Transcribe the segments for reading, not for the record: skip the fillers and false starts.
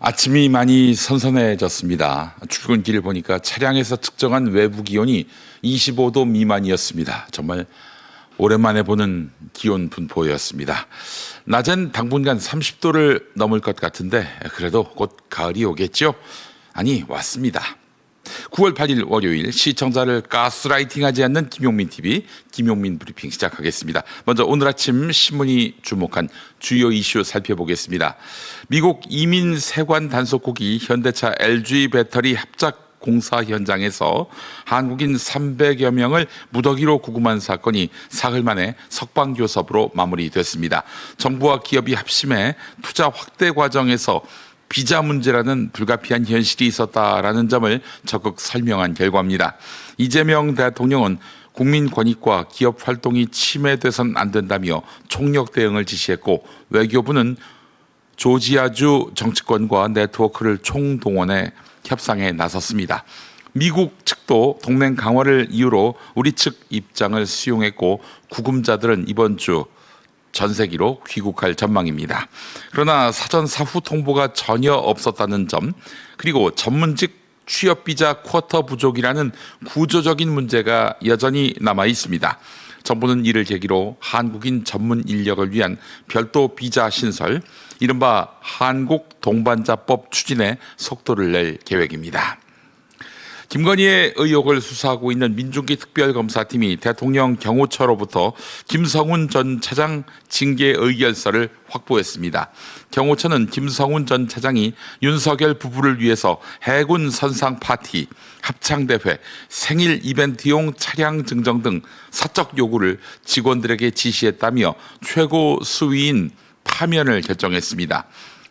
아침이 많이 선선해졌습니다. 출근길 보니까 차량에서 측정한 외부 기온이 25도 미만이었습니다. 정말 오랜만에 보는 기온 분포였습니다. 낮엔 당분간 30도를 넘을 것 같은데 그래도 곧 가을이 오겠죠? 아니, 왔습니다. 9월 8일 월요일 시청자를 가스라이팅하지 않는 김용민 TV 김용민 브리핑 시작하겠습니다. 먼저 오늘 아침 신문이 주목한 주요 이슈 살펴보겠습니다. 미국 이민 세관 단속국이 현대차 LG 배터리 합작 공사 현장에서 한국인 300여 명을 무더기로 구금한 사건이 사흘 만에 석방교섭으로 마무리됐습니다. 정부와 기업이 합심해 투자 확대 과정에서 비자 문제라는 불가피한 현실이 있었다라는 점을 적극 설명한 결과입니다. 이재명 대통령은 국민 권익과 기업 활동이 침해돼선 안 된다며 총력 대응을 지시했고, 외교부는 조지아주 정치권과 네트워크를 총동원해 협상에 나섰습니다. 미국 측도 동맹 강화를 이유로 우리 측 입장을 수용했고, 구금자들은 이번 주 전세기로 귀국할 전망입니다. 그러나 사전 사후 통보가 전혀 없었다는 점, 그리고 전문직 취업비자 쿼터 부족이라는 구조적인 문제가 여전히 남아 있습니다. 정부는 이를 계기로 한국인 전문 인력을 위한 별도 비자 신설, 이른바 한국 동반자법 추진에 속도를 낼 계획입니다. 김건희의 의혹을 수사하고 있는 민중기 특별검사팀이 대통령 경호처로부터 김성훈 전 차장 징계 의결서를 확보했습니다. 경호처는 김성훈 전 차장이 윤석열 부부를 위해서 해군 선상 파티, 합창대회, 생일 이벤트용 차량 증정 등 사적 요구를 직원들에게 지시했다며 최고 수위인 파면을 결정했습니다.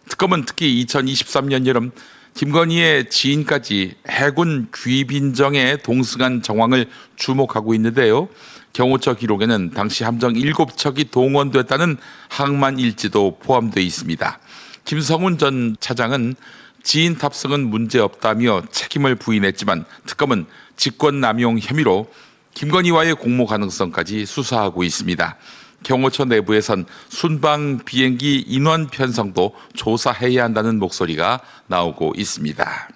특검은 특히 2023년 여름 김건희의 지인까지 해군 귀빈정에 동승한 정황을 주목하고 있는데요. 경호처 기록에는 당시 함정 7척이 동원됐다는 항만 일지도 포함되어 있습니다. 김성훈 전 차장은 지인 탑승은 문제없다며 책임을 부인했지만 특검은 직권남용 혐의로 김건희와의 공모 가능성까지 수사하고 있습니다. 경호처 내부에선 순방 비행기 인원 편성도 조사해야 한다는 목소리가 나오고 있습니다.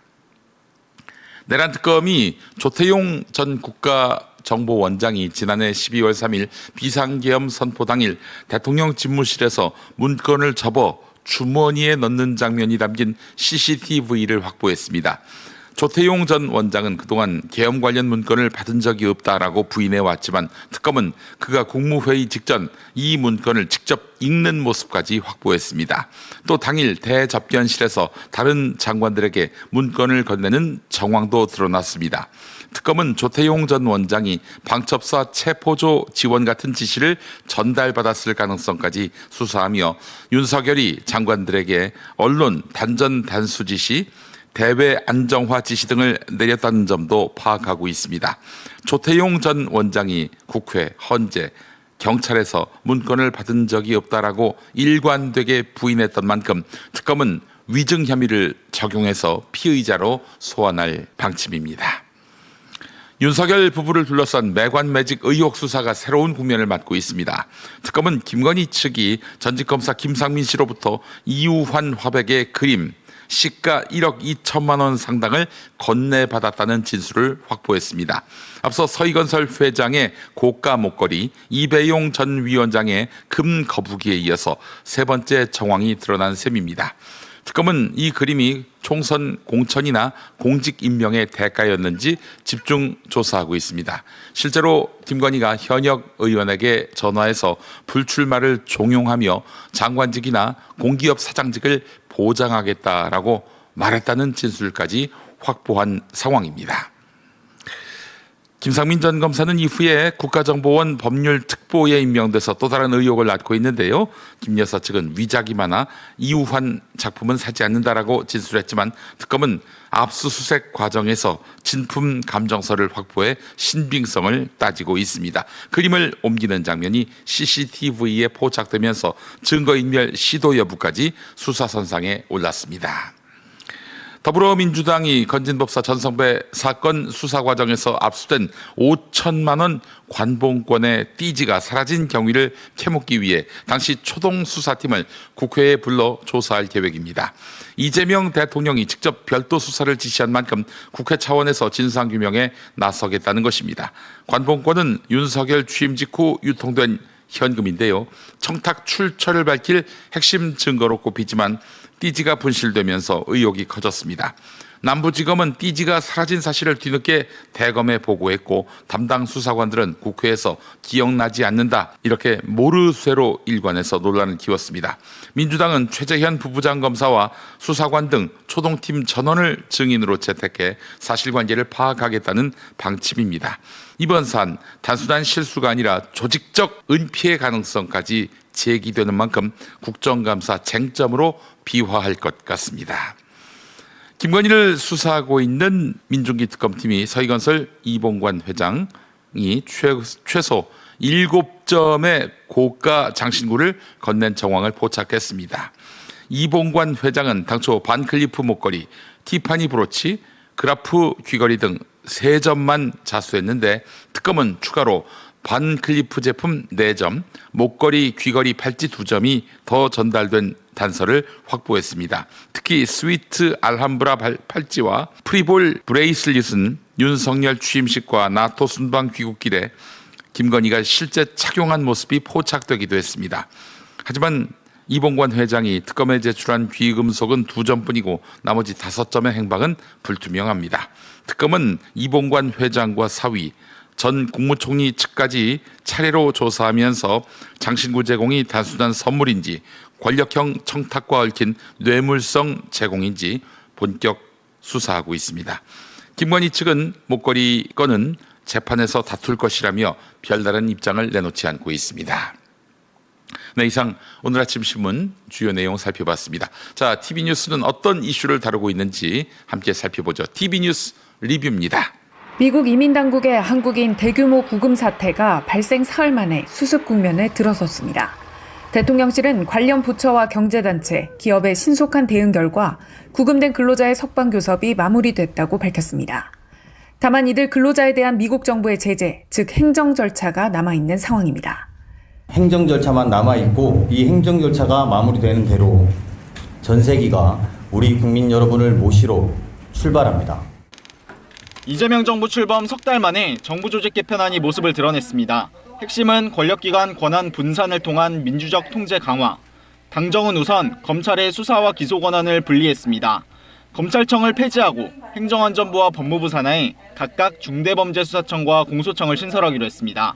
내란 특검이 조태용 전 국가정보원장이 지난해 12월 3일 비상계엄 선포 당일 대통령 집무실에서 문건을 접어 주머니에 넣는 장면이 담긴 CCTV를 확보했습니다. 조태용 전 원장은 그동안 계엄 관련 문건을 받은 적이 없다라고 부인해 왔지만 특검은 그가 국무회의 직전 이 문건을 직접 읽는 모습까지 확보했습니다. 또 당일 대접견실에서 다른 장관들에게 문건을 건네는 정황도 드러났습니다. 특검은 조태용 전 원장이 방첩사 체포조 지원 같은 지시를 전달받았을 가능성까지 수사하며 윤석열이 장관들에게 언론 단전 단수 지시, 대외 안정화 지시 등을 내렸다는 점도 파악하고 있습니다. 조태용 전 원장이 국회, 헌재, 경찰에서 문건을 받은 적이 없다라고 일관되게 부인했던 만큼 특검은 위증 혐의를 적용해서 피의자로 소환할 방침입니다. 윤석열 부부를 둘러싼 매관매직 의혹 수사가 새로운 국면을 맞고 있습니다. 특검은 김건희 측이 전직검사 김상민 씨로부터 이우환 화백의 그림, 시가 1억 2천만 원 상당을 건네받았다는 진술을 확보했습니다. 앞서 서희건설 회장의 고가 목걸이, 이배용 전 위원장의 금 거북이에 이어서 세 번째 정황이 드러난 셈입니다. 특검은 이 그림이 총선 공천이나 공직 임명의 대가였는지 집중 조사하고 있습니다. 실제로 김건희가 현역 의원에게 전화해서 불출마를 종용하며 장관직이나 공기업 사장직을 보장하겠다라고 말했다는 진술까지 확보한 상황입니다. 김상민 전 검사는 이후에 국가정보원 법률특보에 임명돼서 또 다른 의혹을 낳고 있는데요. 김 여사 측은 위작이 많아 이우환 작품은 사지 않는다라고 진술했지만 특검은 압수수색 과정에서 진품 감정서를 확보해 신빙성을 따지고 있습니다. 그림을 옮기는 장면이 CCTV에 포착되면서 증거인멸 시도 여부까지 수사선상에 올랐습니다. 더불어민주당이 건진법사 전성배 사건 수사 과정에서 압수된 5천만 원 관봉권의 띠지가 사라진 경위를 캐묻기 위해 당시 초동수사팀을 국회에 불러 조사할 계획입니다. 이재명 대통령이 직접 별도 수사를 지시한 만큼 국회 차원에서 진상규명에 나서겠다는 것입니다. 관봉권은 윤석열 취임 직후 유통된 현금인데요. 청탁 출처를 밝힐 핵심 증거로 꼽히지만 띠지가 분실되면서 의혹이 커졌습니다. 남부지검은 띠지가 사라진 사실을 뒤늦게 대검에 보고했고 담당 수사관들은 국회에서 기억나지 않는다 이렇게 모르쇠로 일관해서 논란을 키웠습니다. 민주당은 최재현 부부장 검사와 수사관 등 초동팀 전원을 증인으로 채택해 사실관계를 파악하겠다는 방침입니다. 이번 사안 단순한 실수가 아니라 조직적 은폐의 가능성까지 제기되는 만큼 국정감사 쟁점으로 비화할 것 같습니다. 김건희를 수사하고 있는 민중기 특검팀이 서희건설 이봉관 회장이 최소 7점의 고가 장신구를 건넨 정황을 포착했습니다. 이봉관 회장은 당초 반클리프 목걸이, 티파니 브로치, 그라프 귀걸이 등 3점만 자수했는데 특검은 추가로 반클리프 제품 4점, 목걸이, 귀걸이, 팔찌 2점이 더 전달된 단서를 확보했습니다. 특히 스위트 알함브라 팔찌와 프리볼 브레이슬릿은 윤석열 취임식과 나토 순방 귀국길에 김건희가 실제 착용한 모습이 포착되기도 했습니다. 하지만 이봉관 회장이 특검에 제출한 귀금속은 2점뿐이고 나머지 5점의 행방은 불투명합니다. 특검은 이봉관 회장과 사위, 전 국무총리 측까지 차례로 조사하면서 장신구 제공이 단순한 선물인지 권력형 청탁과 얽힌 뇌물성 제공인지 본격 수사하고 있습니다. 김건희 측은 목걸이 건은 재판에서 다툴 것이라며 별다른 입장을 내놓지 않고 있습니다. 네, 이상 오늘 아침 신문 주요 내용 살펴봤습니다. 자, TV뉴스는 어떤 이슈를 다루고 있는지 함께 살펴보죠. TV뉴스 리뷰입니다. 미국 이민당국의 한국인 대규모 구금 사태가 발생 사흘 만에 수습 국면에 들어섰습니다. 대통령실은 관련 부처와 경제단체, 기업의 신속한 대응 결과 구금된 근로자의 석방교섭이 마무리됐다고 밝혔습니다. 다만 이들 근로자에 대한 미국 정부의 제재, 즉 행정 절차가 남아있는 상황입니다. 행정 절차만 남아있고 이 행정 절차가 마무리되는 대로 전세기가 우리 국민 여러분을 모시러 출발합니다. 이재명 정부 출범 석 달 만에 정부 조직 개편안이 모습을 드러냈습니다. 핵심은 권력기관 권한 분산을 통한 민주적 통제 강화. 당정은 우선 검찰의 수사와 기소 권한을 분리했습니다. 검찰청을 폐지하고 행정안전부와 법무부 산하에 각각 중대범죄수사청과 공소청을 신설하기로 했습니다.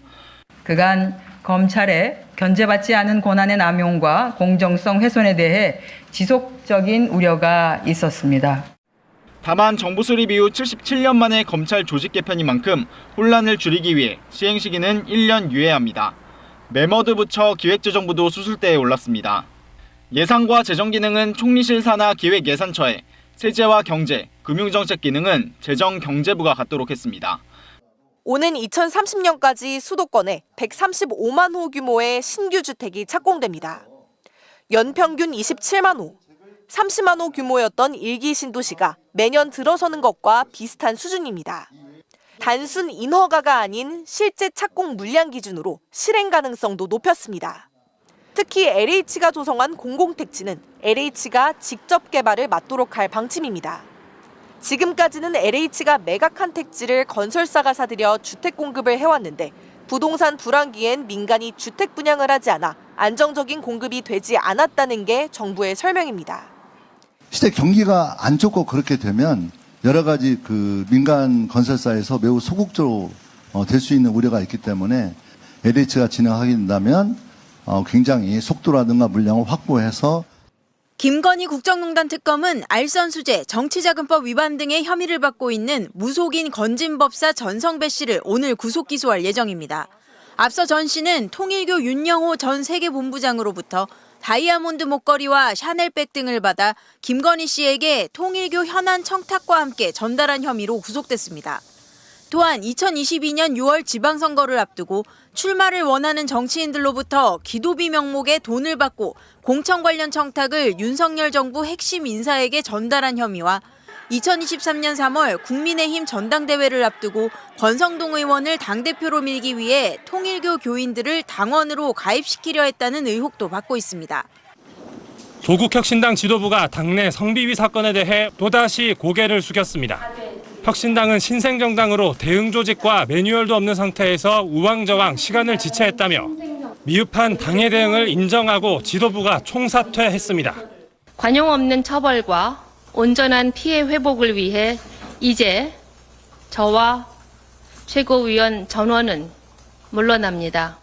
그간 검찰의 견제받지 않은 권한의 남용과 공정성 훼손에 대해 지속적인 우려가 있었습니다. 다만 정부 수립 이후 77년 만에 검찰 조직 개편인 만큼 혼란을 줄이기 위해 시행 시기는 1년 유예합니다. 매머드 부처 기획재정부도 수술대에 올랐습니다. 예산과 재정 기능은 총리실 산하 기획예산처에, 세제와 경제, 금융정책 기능은 재정경제부가 갖도록 했습니다. 오는 2030년까지 수도권에 135만 호 규모의 신규 주택이 착공됩니다. 연평균 27만 호, 30만 호 규모였던 1기 신도시가 매년 들어서는 것과 비슷한 수준입니다. 단순 인허가가 아닌 실제 착공 물량 기준으로 실행 가능성도 높였습니다. 특히 LH가 조성한 공공택지는 LH가 직접 개발을 맡도록 할 방침입니다. 지금까지는 LH가 매각한 택지를 건설사가 사들여 주택 공급을 해왔는데 부동산 불황기엔 민간이 주택 분양을 하지 않아 안정적인 공급이 되지 않았다는 게 정부의 설명입니다. 시대 경기가 안 좋고 그렇게 되면 여러 가지 그 민간 건설사에서 매우 소극적으로 될 수 있는 우려가 있기 때문에 LH가 진행하게 된다면 굉장히 속도라든가 물량을 확보해서 김건희 국정농단 특검은 알선수재, 정치자금법 위반 등의 혐의를 받고 있는 무속인 건진법사 전성배 씨를 오늘 구속 기소할 예정입니다. 앞서 전 씨는 통일교 윤영호 전 세계본부장으로부터 다이아몬드 목걸이와 샤넬백 등을 받아 김건희 씨에게 통일교 현안 청탁과 함께 전달한 혐의로 구속됐습니다. 또한 2022년 6월 지방선거를 앞두고 출마를 원하는 정치인들로부터 기도비 명목의 돈을 받고 공천 관련 청탁을 윤석열 정부 핵심 인사에게 전달한 혐의와 2023년 3월 국민의힘 전당대회를 앞두고 권성동 의원을 당대표로 밀기 위해 통일교 교인들을 당원으로 가입시키려 했다는 의혹도 받고 있습니다. 조국혁신당 지도부가 당내 성비위 사건에 대해 또다시 고개를 숙였습니다. 혁신당은 신생정당으로 대응 조직과 매뉴얼도 없는 상태에서 우왕좌왕 시간을 지체했다며 미흡한 당의 대응을 인정하고 지도부가 총사퇴했습니다. 관용 없는 처벌과 온전한 피해 회복을 위해 이제 저와 최고위원 전원은 물러납니다.